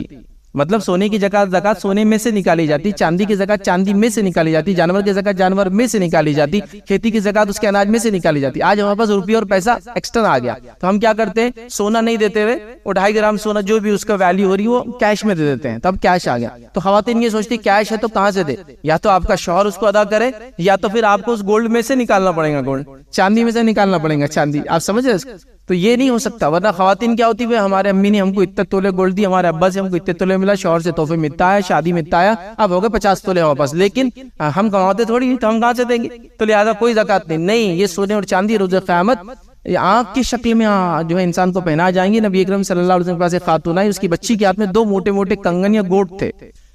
مطلب سونے کی زکات سونے میں سے نکالی جاتی، چاندی کی زکات چاندی میں سے نکالی جاتی، جانور کی زکات جانور میں سے نکالی جاتی، کھیتی کی زکات اس کے اناج میں سے نکالی جاتی۔ آج ہمارے پاس روپیہ اور پیسہ ایکسٹرا آ گیا تو ہم کیا کرتے ہیں، سونا نہیں دیتے ہوئے وہ 2.5 گرام سونا جو بھی اس کا ویلیو ہو رہی ہے وہ کیش میں دے دیتے ہیں، تب کیش آ گیا۔ تو خواتین یہ سوچتی کیش ہے تو کہاں سے دے، یا تو آپ کا شوہر اس کو ادا کرے یا تو پھر آپ کو اس گولڈ میں سے نکالنا پڑے گا، گولڈ چاندی میں سے نکالنا پڑے گا، چاندی، آپ سمجھ رہے ہیں؟ تو یہ نہیں ہو سکتا، ورنہ خواتین کیا ہوتی ہے، ہمارے امی نے ہم کو اتنے تولے گولڈ دی، ہمارے ابا سے ہم کو اتنے تولے ملا، شوہر سے تحفے میں اتنا آیا، شادی میں اتنا آیا، اب ہو گئے 50 تولے ہمارے پاس، لیکن ہم کماتے تھوڑی نہیں تو ہم کہاں سے دیں گے، تو لہٰذا کوئی زکات نہیں۔ یہ سونے اور چاندی روز قیامت آنکھ کی شکل میں جو ہے انسان کو پہنا جائیں گے۔ نبی اکرم صلی اللہ علیہ وسلم کے پاس ایک خاتون آئی، اس کی بچی کے ہاتھ میں 2 موٹے موٹے کنگن یا گوٹ تھے،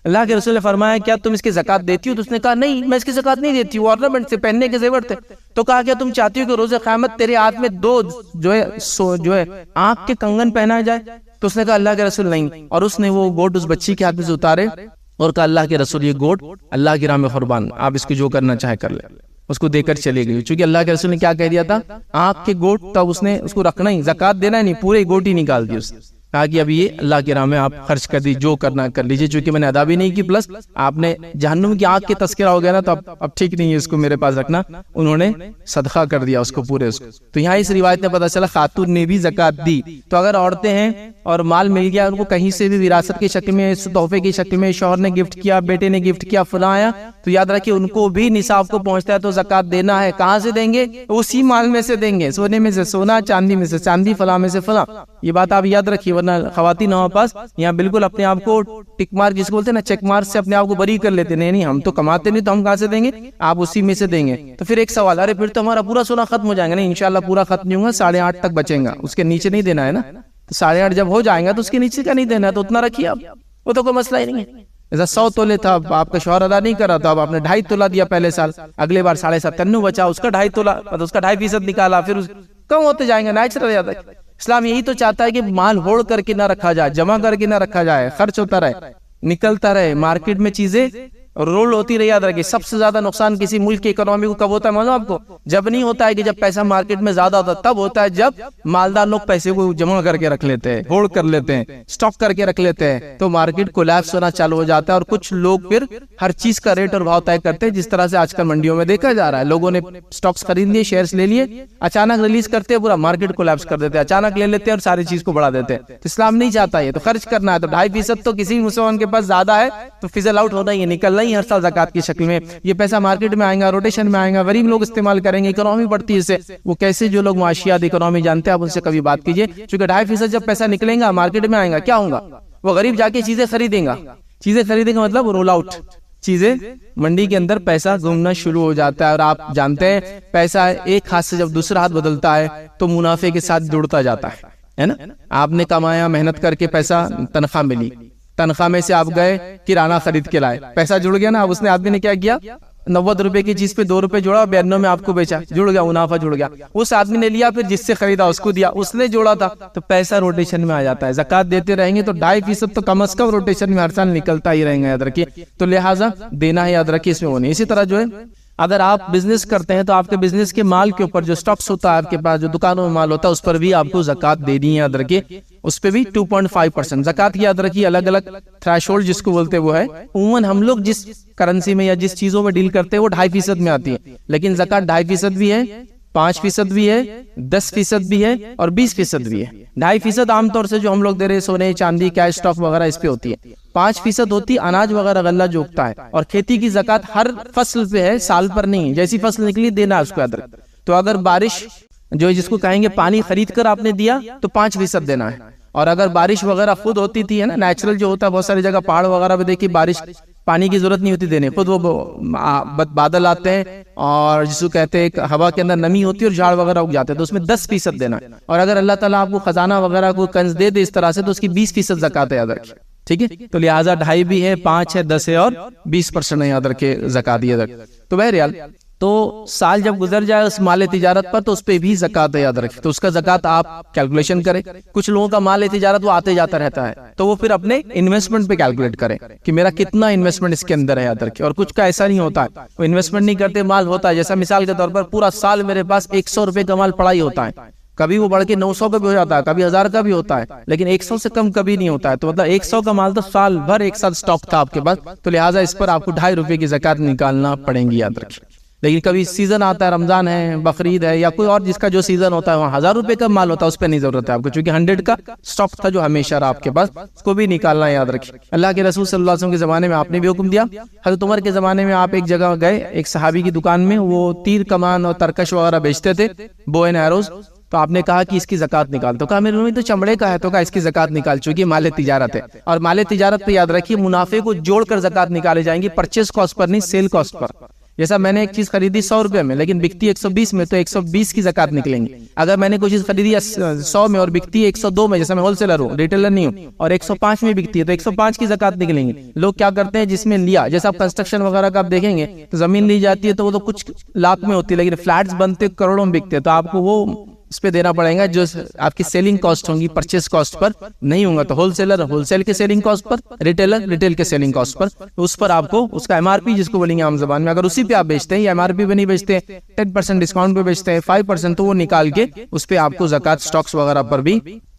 اللہ کے رسول نے فرمایا کیا تم اس کی زکات دیتی ہو؟ تو اس نے کہا نہیں میں اس کی زکات نہیں دیتی ہوں، آرنامنٹ سے پہننے کے زیور تھے۔ تو کہا کیا تم چاہتی ہو کہ روز قیامت تیرے ہاتھ میں دو جو ہے آنکھ کے کنگن پہنا جائے؟ تو اس نے کہا اللہ کے رسول نہیں، اور اس نے وہ گوٹ اس بچی کے ہاتھ میں سے اتارے اور کہا اللہ کے رسول یہ گوٹ اللہ کی راہ میں قربان، آپ اس کو جو کرنا چاہے کر لیں۔ اس کو دے کر چلی گئی، چونکہ اللہ کے رسول نے کیا کہہ دیا تھا، آنکھ کے گوٹ تب اس نے اس کو رکھنا ہی، زکات دینا ہی نہیں، پورے گوٹ ہی نکال دی اس نے، کہا کہ اب یہ اللہ کی راہ میں آپ خرچ کر دی، جو کرنا کر لیجئے، چونکہ میں نے ادا بھی نہیں کی، پلس آپ نے جہنم کی آنکھ کے تذکرہ ہو گیا نا، تو اب ٹھیک نہیں ہے اس کو میرے پاس رکھنا، انہوں نے صدقہ کر دیا اس کو پورے اس کو۔ تو یہاں اس روایت میں پتہ چلا خاتون نے بھی زکات دی۔ تو اگر عورتیں ہیں اور مال مل گیا ان کو کہیں سے بھی وراثت کی شکل میں، تحفے کی شکل میں، شوہر نے گفٹ کیا، بیٹے نے گفٹ کیا، فلاں آیا، تو یاد رکھیے ان کو بھی نصاب کو پہنچتا ہے تو زکات دینا ہے۔ کہاں سے دیں گے؟ اسی مال میں سے دیں گے، سونے میں سے سونا، چاندی میں سے چاندی، فلاں میں سے فلاں۔ یہ بات آپ یاد رکھیے، ورنہ خواتین ہمارے پاس یہاں بالکل اپنے آپ کو ٹک مار جس کو بولتے ہیں نا، چیک مار سے اپنے آپ کو بری کر لیتے، نہیں ہم تو کماتے نہیں تو ہم کہاں سے دیں گے، آپ اسی میں سے دیں گے۔ تو پھر ایک سوال، ارے پھر تو ہمارا پورا سونا ختم ہو جائے گا۔ نہیں انشاءاللہ پورا ختم نہیں ہوگا، 8.5 تک بچیں گا، اس کے نیچے نہیں دینا ہے نا۔ تو 8.5 جب ہو جائیں گا تو اس کے نیچے کا نہیں دینا ہے، تو اتنا رکھیے آپ، وہ تو کوئی مسئلہ ہی نہیں ہے۔ ایسا 100 تولے تھا، آپ کا شوہر ادا نہیں کر رہا تھا، اب آپ نے 2.5 تولہ دیا پہلے سال، اگلے بار 97.5 بچا، اس کا 2.5 تولہ، اس کا 2.5% نکالا، پھر کم ہوتے جائیں گے، نیچرل یاد ہے۔ اسلام یہی تو چاہتا ہے کہ مال ہول کر کے نہ رکھا جائے، جمع کر کے نہ رکھا جائے، خرچ ہوتا رہے، نکلتا رہے، مارکیٹ میں چیزیں رول ہوتی رہی۔ یاد رکھیے سب سے زیادہ نقصان کسی ملک کی اکانومی کو کب ہوتا ہے معلوم آپ کو؟ جب نہیں ہوتا ہے کہ جب پیسہ مارکیٹ میں زیادہ ہوتا ہے، تب ہوتا ہے جب مالدار لوگ پیسے کو جمع کر کے رکھ لیتے ہیں، ہولڈ کر لیتے ہیں، سٹاک کر کے رکھ لیتے ہیں، تو مارکیٹ کولیپس ہونا چالو ہو جاتا ہے، اور کچھ لوگ پھر ہر چیز کا ریٹ اور بھاؤ طے کرتے ہیں، جس طرح سے آج کل منڈیوں میں دیکھا جا رہا ہے۔ لوگوں نے سٹاکس خرید لیے، شیئرز لے لیے، اچانک ریلیز کرتے ہیں، پورا مارکیٹ کولیپس کر دیتے ہیں، اچانک لے لیتے ہیں اور ساری چیز کو بڑھا دیتے ہیں۔ تو اسلام نہیں چاہتا یہ، تو خرچ کرنا ہے تو 2.5% تو کسی مسلمان کے پاس زیادہ ہے تو فضل آؤٹ ہونا ہی ہے، نکلنا ہی ہر سال زکات کی شکل میں۔ یہ پیسہ مارکیٹ میں آئے گا، روٹیشن میں آئے گا، غریب لوگ استعمال کریں گے، اکنومی بڑھتی ہے اس سے۔ وہ کیسے جو لوگ معاشیات اکنومی جانتے ہیں آپ ان سے کبھی بات کیجئے، چونکہ 2.5% جب پیسہ نکلیں گا مارکیٹ میں آئے گا، کیا ہوگا؟ وہ غریب جا کے چیزیں خریدیں گا، چیزیں خریدیں گا مطلب رول آؤٹ، چیزیں منڈی کے اندر پیسہ گھومنا شروع ہو جاتا ہے۔ اور آپ جانتے ہیں پیسہ ایک ہاتھ سے جب دوسرا ہاتھ بدلتا ہے تو منافع کے ساتھ جڑتا جاتا ہے نا۔ آپ نے کمایا، محنت کر کے پیسہ، تنخواہ ملی، تنخواہ میں سے آپ گئے کرانہ خرید کے لائے، پیسہ جڑ گیا نا۔ اب اس نے آدمی نے کیا کیا، 90 روپے کی چیز پہ 2 روپے جوڑا، 92 میں آپ کو بیچا، جڑ گیا، منافع جڑ گیا۔ اس آدمی نے لیا، پھر جس سے خریدا اس کو دیا، اس نے جوڑا تھا، تو پیسہ روٹیشن میں آ جاتا ہے۔ زکات دیتے رہیں گے تو 2.5% تو کم از کم روٹیشن میں ہر سال نکلتا ہی رہیں گا، یاد رکھیے۔ تو لہٰذا دینا ہے، یاد رکھیے، اس میں وہ نہیں۔ اسی طرح جو ہے اگر آپ بزنس کرتے ہیں تو آپ کے بزنس کے مال کے اوپر جو سٹاکس ہوتا ہے آپ کے پاس، جو دکانوں میں مال ہوتا ہے، اس پر بھی آپ کو زکات دینی ہے، یاد رکھیے۔ اس پہ بھی 2.5% زکات کی، یاد رکھیے۔ الگ الگ تھریشولڈ جس کو بولتے ہیں وہ ہے، عموماً ہم لوگ جس کرنسی میں یا جس چیزوں میں ڈیل کرتے ہیں وہ 2.5% میں آتی ہے، لیکن زکات 2.5% بھی ہے، 5% بھی ہے، 10% بھی ہے اور 20% بھی ہے۔ 2.5% عام طور سے جو ہم لوگ دے رہے سونے، چاندی، کیش اسٹاک وغیرہ اس پہ ہوتی ہے۔ 5% ہوتی اناج وغیرہ غلہ جو اگتا ہے، اور کھیتی کی زکات ہر فصل پہ ہے، سال پر نہیں ہے، جیسی فصل نکلی دینا ہے اس کو، یاد رکھ۔ تو اگر بارش جو جس کو کہیں گے پانی خرید کر آپ نے دیا تو 5% دینا ہے، اور اگر بارش وغیرہ خود ہوتی تھی ہے نا، نیچرل جو ہوتا ہے، بہت ساری جگہ پہاڑ وغیرہ پہ دیکھیے بارش، پانی کی ضرورت نہیں ہوتی دینے، خود وہ بادل آتے ہیں اور جس کو کہتے ہیں ہوا کے اندر نمی ہوتی ہے اور جھاڑ وغیرہ اگ جاتے ہیں، تو اس میں 10% دینا ہے۔ اور اگر اللہ تعالیٰ آپ کو خزانہ وغیرہ کو کنز دے دے اس طرح سے تو اس کی 20% زکات ہے، یاد رکھیے، ٹھیک ہے۔ تو لہٰذا 2.5 بھی ہے، 5 ہے، 10 ہے اور 20% ہے، یاد رکھے زکات، یاد رکھے۔ تو بہرحال تو سال جب گزر جائے اس مال تجارت پر تو اس پہ بھی زکات ہے، یاد رکھیں۔ تو اس کا زکات آپ کیلکولیشن کریں۔ کچھ لوگوں کا مال تجارت وہ آتے جاتا رہتا ہے تو وہ پھر اپنے انویسٹمنٹ پہ کیلکولیٹ کریں کہ میرا کتنا انویسٹمنٹ اس کے اندر ہے، یاد رکھیں۔ اور کچھ کا ایسا نہیں ہوتا ہے، وہ انویسٹمنٹ نہیں کرتے، مال ہوتا ہے، جیسا مثال کے طور پر پورا سال میرے پاس 100 روپے کا مال پڑا ہی ہوتا ہے، کبھی وہ بڑھ کے 900 کا بھی ہو جاتا ہے، کبھی 1000 کا بھی ہوتا ہے، لیکن 100 سے کم کبھی نہیں ہوتا ہے۔ تو مطلب 100 کا مال تو سال بھر ایک ساتھ سٹاک تھا آپ کے پاس، تو لہٰذا اس پر آپ کو 2.5 روپے کی زکات نکالنا پڑیں گی، یاد رکھیں۔ لیکن کبھی سیزن آتا ہے، رمضان ہے، بقرعید ہے، یا کوئی اور جس کا جو سیزن ہوتا ہے وہاں 1000 روپے کا مال ہوتا ہے، اس پہ نہیں ضرورت ہے آپ کو، چونکہ 100 کا سٹاک تھا جو ہمیشہ رہا آپ کے پاس، اس کو بھی نکالنا ہے، یاد رکھیں۔ اللہ کے رسول صلی اللہ علیہ وسلم کے زمانے میں آپ نے بھی حکم دیا۔ حضرت عمر کے زمانے میں آپ ایک جگہ گئے، ایک صحابی کی دکان میں، وہ تیر کمان اور ترکش وغیرہ بیچتے تھے، بو اینڈ ایروز، تو آپ نے کہا کہ اس کی زکات نکال، تو کہا میرے میں تو چمڑے کا ہے، تو کہا اس کی زکات نکال، چونکہ مال تجارت ہے، اور مال تجارت پہ یاد رکھیے منافع کو جوڑ کر زکات نکالے جائیں گی، پرچیز کاسٹ پر نہیں، سیل کاسٹ پر۔ جیسا میں نے ایک چیز خریدی 100 روپے میں لیکن بکتی 120 میں تو 120 کی زکات نکلیں گی. اگر میں نے کوئی چیز خریدی 100 میں اور بکتی 102 میں, جیسا میں ہول سیلر ہوں, ریٹیلر نہیں ہوں, اور 105 میں بکتی ہے تو 105 کی زکات نکلیں گی. لوگ کیا کرتے ہیں, جس میں لیا, جیسا آپ کنسٹرکشن وغیرہ کا آپ دیکھیں گے تو زمین لی جاتی ہے تو وہ تو کچھ لاکھ میں ہوتی ہے, لیکن فلیٹس بنتے کروڑوں میں بکتے ہیں, تو آپ کو وہ اس پہ دینا پڑے گا جو آپ کی سیلنگ کاسٹ ہوں گی, پرچیز کاسٹ پر نہیں ہوگا. تو ہول سیلر ہول سیل کے سیلنگ کاسٹ پر, ریٹیلر ریٹیل کے سیلنگ کاسٹ پر, اس پر آپ کو اس کا ایم آر پی جس کو بولیں گے عام زبان میں, اگر اسی پہ آپ بیچتے ہیں یا ایم آر پی پہ نہیں بیچتے, 10% ڈسکاؤنٹ پہ بیچتے ہیں, 5%, تو وہ نکال کے اس پہ آپ کو زکات سٹاکس وغیرہ پر بھی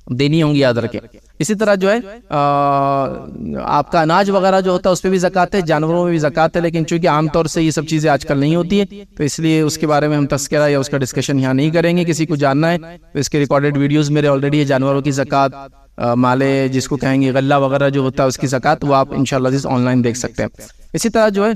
دینی ہوں گی, یاد رکھیں. اسی طرح جو ہے آپ کا اناج وغیرہ جو ہوتا ہے اس پہ بھی زکات ہے, جانوروں میں بھی زکات ہے, لیکن چونکہ عام طور سے یہ سب چیزیں آج کل نہیں ہوتی ہے تو اس لیے اس کے بارے میں ہم تذکرہ یا اس کا ڈسکشن یہاں نہیں کریں گے. کسی کو جاننا ہے تو اس کے ریکارڈڈ ویڈیوز میرے آلریڈی ہے, جانوروں کی زکات, مالے جس کو کہیں گے غلہ وغیرہ جو ہوتا ہے اس کی زکات, وہ آپ انشاءاللہ آن لائن دیکھ سکتے ہیں. اسی طرح جو ہے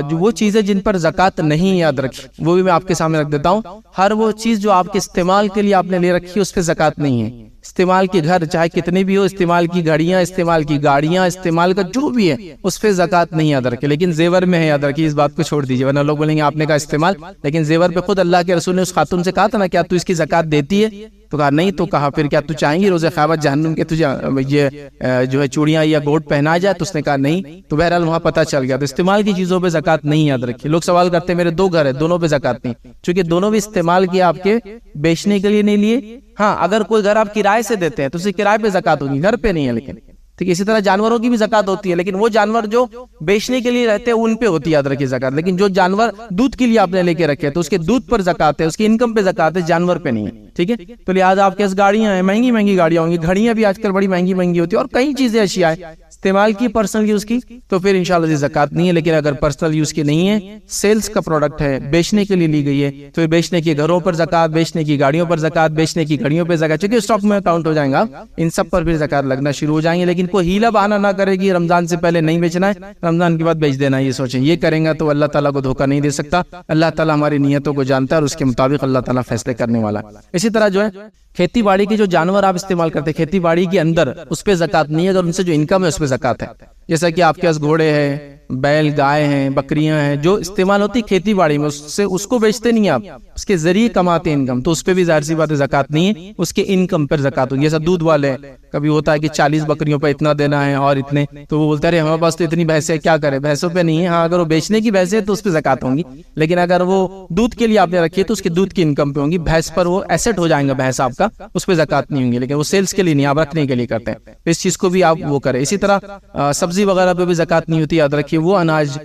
جو وہ چیزیں جن پر زکات نہیں, یاد رکھیں, وہ بھی میں آپ کے سامنے رکھ دیتا ہوں. ہر وہ چیز جو آپ کے استعمال کے لیے آپ نے لے رکھی ہے اس پہ زکات نہیں ہے. استعمال کے گھر چاہے کتنے بھی ہو, استعمال کی گھڑیاں, استعمال کی گاڑیاں, استعمال کا جو بھی ہے اس پہ زکات نہیں, یاد رکھیں. لیکن زیور میں ہے, یاد رکھیں, اس بات کو چھوڑ دیجیے, ورنہ لوگ بولیں گے آپ نے کہا استعمال, لیکن زیور پہ خود اللہ کے رسول نے اس خاتون سے کہا تھا نا, کیا تو اس کی زکات دیتی ہے؟ تو کہا نہیں. تو کہا پھر کیا تو چاہیں گی روز قیامت جہنم کے تجھے یہ جو ہے چوڑیاں یا گوٹ پہنا جائے؟ تو اس نے کہا نہیں. تو بہرحال وہاں پتہ چل گیا. تو استعمال کی چیزوں پہ زکات نہیں, یاد رکھیے. لوگ سوال کرتے ہیں میرے 2 گھر ہیں, دونوں پہ زکات نہیں, چونکہ دونوں بھی استعمال کیا آپ کے بیچنے کے لیے نہیں لیے. ہاں اگر کوئی گھر آپ کرائے سے دیتے ہیں تو اسی کرائے پہ زکات ہوگی, گھر پہ نہیں ہے. لیکن ٹھیک ہے, اسی طرح جانوروں کی بھی زکات ہوتی ہے, لیکن وہ جانور جو بیچنے کے لیے رہتے ہیں ان پہ ہوتی ہے, یاد رکھیے, زکات. لیکن جو جانور دودھ کے لیے آپ نے لے کے رکھے تو اس کے دودھ پر زکات ہے, اس کی انکم پہ زکات ہے, جانور پہ نہیں ہے. ٹھیک ہے, تو لہٰذا آپ کے پاس گاڑیاں ہیں, مہنگی مہنگی گاڑیاں ہوں گی, گھڑیاں بھی آج کل بڑی مہنگی مہنگی ہوتی ہے, اور کئی چیزیں اشیاء ہیں استعمال کی پرسنل یوز کی, تو پھر انشاءاللہ زکات نہیں ہے. لیکن اگر پرسنل یوز کی نہیں ہے, سیلز کا پروڈکٹ ہے, بیچنے کے لیے لی گئی ہے, تو بیچنے کے گھروں پر زکات, بیچنے کی گاڑیوں پر زکات, بیچنے کی گھڑیوں پہ زکات, چونکہ اسٹاک میں کاؤنٹ ہو جائے گا, ان سب پر پھر زکات لگنا شروع ہو جائیں گے. لیکن کوئی ہیلا بہانہ نہ کرے گی رمضان سے پہلے نہیں بیچنا ہے, رمضان کے بعد بیچ دینا ہے, یہ سوچیں. یہ کریں گا تو اللہ تعالیٰ کو دھوکہ نہیں دے سکتا. اللہ تعالیٰ ہماری نیتوں کو جانتا ہے اور اس کے مطابق اللہ تعالیٰ فیصلے کرنے والا ہے. اسی طرح جو ہے کھیتی باڑی کے جو جانور آپ استعمال کرتے ہیں کھیتی باڑی کے اندر, اس پہ زکات نہیں ہے. اگر ان سے جو انکم ہے اس پہ زکات ہے. جیسا کہ آپ کے پاس گھوڑے ہیں, بیل, گائے ہیں, بکریاں ہیں, جو استعمال ہوتی کھیتی باڑی میں, اس کو بیچتے نہیں آپ, اس کے ذریعے کماتے انکم, تو اس پہ بھی ظاہر سی بات ہے زکات نہیں ہے. اس کے انکم پر زکات ہوگی. جیسا دودھ والے, کبھی ہوتا ہے کہ 40 بکریوں پہ اتنا دینا ہے اور اتنے, تو وہ بولتا ہے ہمارے پاس تو اتنی بھینسیں کیا کرے, بھینسوں پہ نہیں ہے. ہاں اگر وہ بیچنے کی بھینسیں تو اس پہ زکات ہوں گی, لیکن اگر وہ دودھ کے لیے آپ نے رکھی ہے تو اس کے دودھ کی انکم پہ ہوں گی. بھینس پر وہ ایسٹ ہو جائیں گا بھینس آپ کا, اس پہ زکات نہیں ہوں گی. لیکن وہ سیلز کے لیے نہیں, آپ رکھنے کے لیے کرتے ہیں, اس چیز کو بھی آپ وہ کریں. اسی طرح سبزی وغیرہ پہ بھی زکات نہیں ہوتی, یاد رکھیے. وہ اناج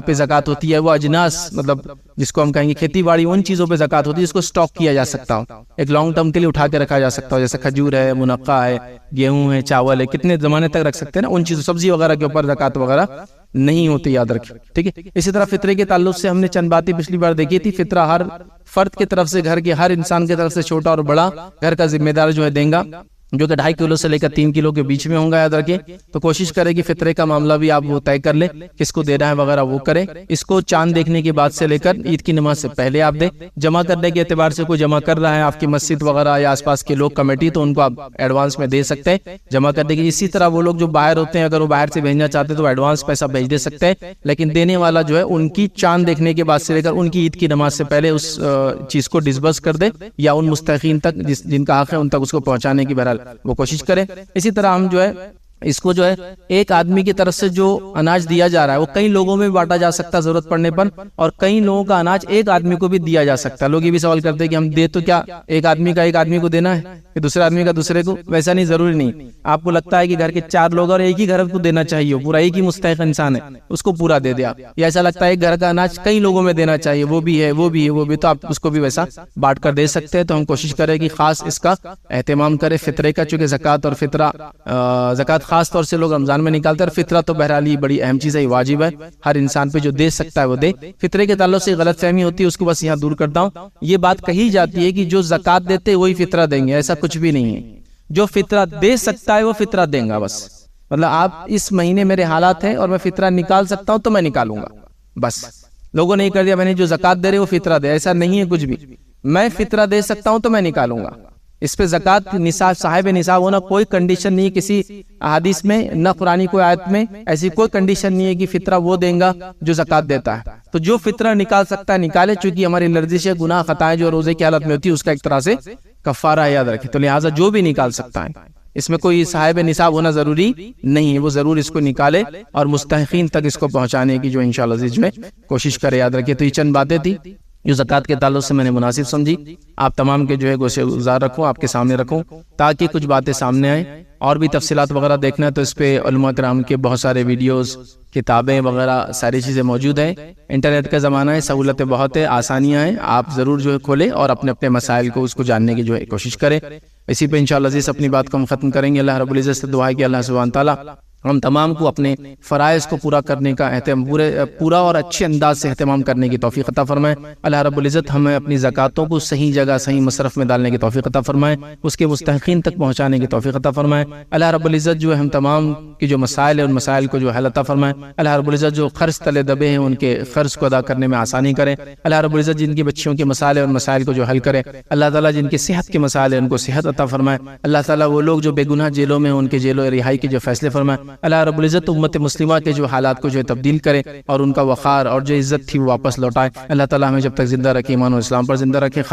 پہ زکات ہوتی ہے, وہ اجناس مطلب جس کو ہم کہیں گے کھیتی باڑی, ان چیزوں پہ زکات ہوتی ہے جس کو سٹاک کیا جا سکتا ہو, ایک لانگ ٹرم کے لیے اٹھا کے رکھا جا سکتا ہو, جیسے کھجور ہے, منقع ہے, گیہوں ہے, چاول ہے, کتنے زمانے تک رکھ سکتے ہیں نا. ان چیزوں سبزی وغیرہ کے اوپر زکات وغیرہ نہیں ہوتی, یاد رکھیں. ٹھیک ہے. اسی طرح فطرے کے تعلق سے ہم نے چند باتیں پچھلی بار دیکھی تھی. فطرہ ہر فرد کی طرف سے, گھر کے ہر انسان کی طرف سے, چھوٹا اور بڑا گھر کا ذمہ دار جو ہے دیں گا, جو کہ 2.5 کلو سے لے کر 3 کلو کے بیچ میں ہوں گا, یاد رکھیں. تو کوشش کرے کہ فطرے کا معاملہ بھی آپ وہ طے کر لیں, کس کو دینا ہے وغیرہ وہ کریں. اس کو چاند دیکھنے کے بعد سے لے کر عید کی نماز سے پہلے آپ دیں. جمع کرنے کے اعتبار سے کوئی جمع کر رہا ہے آپ کی مسجد وغیرہ یا آس پاس کے لوگ کمیٹی, تو ان کو آپ ایڈوانس میں دے سکتے ہیں جمع کرنے کی. اسی طرح وہ لوگ جو باہر ہوتے ہیں, اگر وہ باہر سے بھیجنا چاہتے ہیں تو ایڈوانس پیسہ بھیج دے سکتے ہیں, لیکن دینے والا جو ہے ان کی چاند دیکھنے کے بعد سے لے کر ان کی عید کی نماز سے پہلے اس چیز کو ڈسبرس کر دے, یا ان مستحقین تک جن کا حق ہے ان تک اس کو پہنچانے کی بہرحال وہ کوشش کرے. اسی طرح ہم جو ہے اس کو جو ہے ایک آدمی کی طرف سے جو اناج دیا جا رہا ہے وہ کئی لوگوں میں بانٹا جا سکتا ہے ضرورت پڑنے پر, اور کئی لوگوں کا اناج ایک آدمی کو بھی دیا جا سکتا ہے. لوگ یہ بھی سوال کرتے ہیں کہ ہم دے تو کیا ایک آدمی کا ایک آدمی کو دینا ہے کہ دوسرے آدمی کا دوسرے کو؟ ویسا نہیں, ضروری نہیں. آپ کو لگتا ہے کہ گھر کے 4 لوگ اور ایک ہی گھر کو دینا چاہیے, پورا ایک ہی مستحق انسان ہے, اس کو پورا دے دیا, یا ایسا لگتا ہے ایک گھر کا اناج کئی لوگوں میں دینا چاہیے, وہ بھی ہے وہ بھی ہے وہ بھی, تو آپ اس کو بھی ویسا بانٹ کر دے سکتے ہیں. تو ہم کوشش کریں کہ خاص اس کا اہتمام کریں فطرے کا, چونکہ زکوٰۃ اور فطرہ, زکوٰۃ خاص طور سے لوگ رمضان میں نکالتے ہیں, اور فطرہ تو بہرحال یہ بڑی اہم چیز ہے, واجب ہے ہر انسان پہ, جو دے سکتا ہے وہ دے. فطرے کے تعلق سے غلط فہمی ہوتی ہے, اس کو بس یہاں دور کرتا ہوں. یہ بات کہی جاتی ہے کہ جو زکوٰۃ دیتے وہی فطرہ دیں گے, ایسا کچھ بھی نہیں ہے. جو فطرہ دے سکتا ہے وہ فطرہ دیں گا بس. مطلب آپ اس مہینے میرے حالات ہیں اور میں فطرہ نکال سکتا ہوں تو میں نکالوں گا بس. لوگوں نے یہ کر دیا میں نے جو زکوٰۃ دے رہے وہ فطرہ دے, ایسا نہیں ہے کچھ بھی. میں فطرہ دے سکتا ہوں تو میں نکالوں گا. اس پہ زکوٰۃ نصاب, صاحب نصاب ہونا کوئی کنڈیشن نہیں ہے کسی احادیث میں, نہ قرآنی کوئی آیت میں ایسی کوئی کنڈیشن نہیں ہے کہ فطرہ وہ دیں گا جو زکوٰۃ دیتا ہے. تو جو فطرہ نکال سکتا ہے نکالے، چونکہ ہماری لرزش ہے، گناہ خطائیں جو روزے کی حالت میں ہوتی ہے اس کا ایک طرح سے کفارہ یاد رکھے، تو لہٰذا جو بھی نکال سکتا ہے، اس میں کوئی صاحب نصاب ہونا ضروری نہیں ہے، وہ ضرور اس کو نکالے اور مستحقین تک اس کو پہنچانے کی جو انشاءاللہ عزیز جو ہے کوشش کرے، یاد رکھے۔ تو یہ چند باتیں تھی جو زکوٰۃ کے تعلق سے میں نے مناسب سمجھی، آپ تمام کے جو ہے گوشے گزار رکھوں، آپ کے سامنے رکھوں تاکہ کچھ باتیں سامنے آئیں۔ اور بھی تفصیلات وغیرہ دیکھنا ہے تو اس پہ علماء کرام کے بہت سارے ویڈیوز، کتابیں وغیرہ ساری چیزیں موجود ہیں۔ انٹرنیٹ کا زمانہ ہے، سہولتیں بہت ہے، آسانیاں ہیں، آپ ضرور جو ہے کھولیں اور اپنے اپنے مسائل کو اس کو جاننے کی جو ہے کوشش کریں۔ اسی پہ انشاءاللہ عزیز اپنی بات کو ہم ختم کریں گے۔ اللہ رب العزت سے دعا ہے کہ اللہ سبحانہ تعالیٰ ہم تمام کو اپنے فرائض کو پورا کرنے کا پورا اور اچھے انداز سے اہتمام کرنے کی توفیق عطا فرمائے۔ اللہ رب العزت ہمیں اپنی زکاتوں کو صحیح جگہ صحیح مصرف میں ڈالنے کی توفیق عطا فرمائے، اس کے مستحقین تک پہنچانے کی توفیق عطا فرمائے۔ اللہ رب العزت جو ہے ہم تمام کی جو مسائل ہیں ان مسائل کو جو حل عطا فرمائے۔ اللہ رب العزت جو قرض تلے دبے ہیں ان کے قرض کو ادا کرنے میں آسانی کرے۔ اللہ رب العزت جن کی بچیوں کے مسائل ہیں ان مسائل کو جو حل کرے۔ اللہ تعالیٰ جن کی صحت کے مسائل ہیں ان کو صحت عطا فرمائے۔ اللہ تعالیٰ وہ لوگ جو بے گناہ جیلوں میں ان کے جیلوں رہائی کے جو فیصلے فرمائے۔ اللہ رب العزت امت مسلمہ کے جو حالات کو جو تبدیل کرے اور ان کا وقار اور جو عزت تھی وہ واپس لوٹائے۔ اللہ تعالیٰ ہمیں جب تک زندہ رکھے ایمان و اسلام پر زندہ رکھے۔